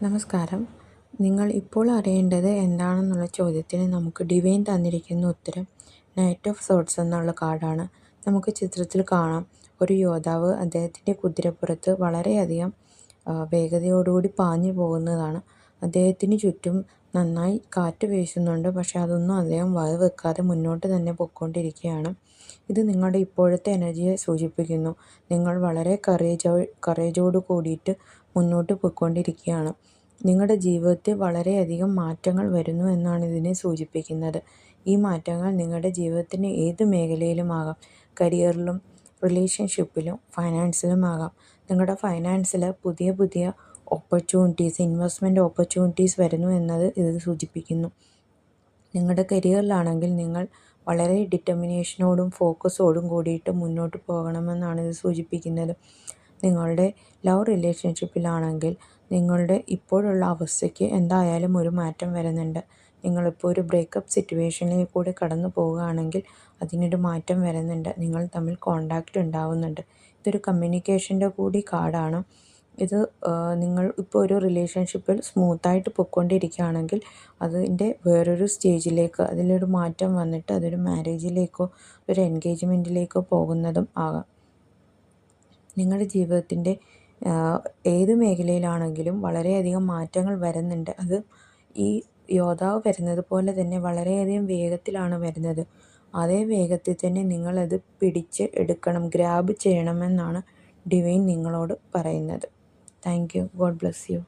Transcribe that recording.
നമസ്കാരം. നിങ്ങൾ ഇപ്പോൾ അറിയേണ്ടത് എന്താണെന്നുള്ള ചോദ്യത്തിന് നമുക്ക് ഡിവൈൻ തന്നിരിക്കുന്ന ഉത്തരം നൈറ്റ് ഓഫ് സോർഡ്സ് എന്നുള്ള കാർഡാണ്. നമുക്ക് ചിത്രത്തിൽ കാണാം, ഒരു യോദ്ധാവ് അദ്ദേഹത്തിൻ്റെ കുതിരപ്പുറത്ത് വളരെയധികം വേഗതയോടുകൂടി പാഞ്ഞു പോകുന്നതാണ്. അദ്ദേഹത്തിന് ചുറ്റും നന്നായി കാറ്റ് വീശുന്നുണ്ട്, പക്ഷേ അതൊന്നും അദ്ദേഹം വകവെക്കാതെ മുന്നോട്ട് തന്നെ പൊയ്ക്കൊണ്ടിരിക്കുകയാണ്. ഇത് നിങ്ങളുടെ ഇപ്പോഴത്തെ എനർജിയെ സൂചിപ്പിക്കുന്നു. നിങ്ങൾ വളരെ കറേജോട് കൂടിയിട്ട് മുന്നോട്ട് പോയിക്കൊണ്ടിരിക്കുകയാണ്. നിങ്ങളുടെ ജീവിതത്തിൽ വളരെയധികം മാറ്റങ്ങൾ വരുന്നു എന്നാണ് ഇതിനെ സൂചിപ്പിക്കുന്നത്. ഈ മാറ്റങ്ങൾ നിങ്ങളുടെ ജീവിതത്തിൻ്റെ ഏത് മേഖലയിലുമാകാം. കരിയറിലും റിലേഷൻഷിപ്പിലും ഫൈനാൻസിലുമാകാം. നിങ്ങളുടെ ഫൈനാൻസിൽ പുതിയ പുതിയ ഓപ്പർച്യൂണിറ്റീസ്, ഇൻവെസ്റ്റ്മെൻറ്റ് ഓപ്പർച്യൂണിറ്റീസ് വരുന്നു എന്നത് ഇത് സൂചിപ്പിക്കുന്നു. നിങ്ങളുടെ കരിയറിലാണെങ്കിൽ നിങ്ങൾ വളരെ ഡിറ്റർമിനേഷനോടും ഫോക്കസോടും കൂടിയിട്ട് മുന്നോട്ട് പോകണമെന്നാണ് ഇത് സൂചിപ്പിക്കുന്നത്. നിങ്ങളുടെ ലവ് റിലേഷൻഷിപ്പിലാണെങ്കിൽ നിങ്ങളുടെ ഇപ്പോഴുള്ള അവസ്ഥയ്ക്ക് എന്തായാലും ഒരു മാറ്റം വരുന്നുണ്ട്. നിങ്ങളിപ്പോൾ ഒരു ബ്രേക്കപ്പ് സിറ്റുവേഷനിൽ കൂടെ കടന്നു പോവുകയാണെങ്കിൽ അതിനൊരു മാറ്റം വരുന്നുണ്ട്. നിങ്ങൾ തമ്മിൽ കോണ്ടാക്റ്റ് ഉണ്ടാവുന്നുണ്ട്. ഇതൊരു കമ്മ്യൂണിക്കേഷൻ്റെ കൂടി കാർഡാണ്. ഇത് നിങ്ങൾ ഇപ്പോൾ ഒരു റിലേഷൻഷിപ്പിൽ സ്മൂത്തായിട്ട് പൊയ്ക്കൊണ്ടിരിക്കുകയാണെങ്കിൽ അതിൻ്റെ വേറൊരു സ്റ്റേജിലേക്ക് അതിലൊരു മാറ്റം വന്നിട്ട് അതൊരു മാരേജിലേക്കോ ഒരു എൻഗേജ്മെൻറ്റിലേക്കോ പോകുന്നതും ആകാം. നിങ്ങളുടെ ജീവിതത്തിൻ്റെ ഏത് മേഖലയിലാണെങ്കിലും വളരെയധികം മാറ്റങ്ങൾ വരുന്നുണ്ട്. അത് ഈ യോദ്ധാവ് വരുന്നത് പോലെ തന്നെ വളരെയധികം വേഗത്തിലാണ് വരുന്നത്. അതേ വേഗത്തിൽ തന്നെ നിങ്ങളത് പിടിച്ച് എടുക്കണം, ഗ്രാബ് ചെയ്യണമെന്നാണ് ഡിവൈൻ നിങ്ങളോട് പറയുന്നത്. Thank you. God bless you.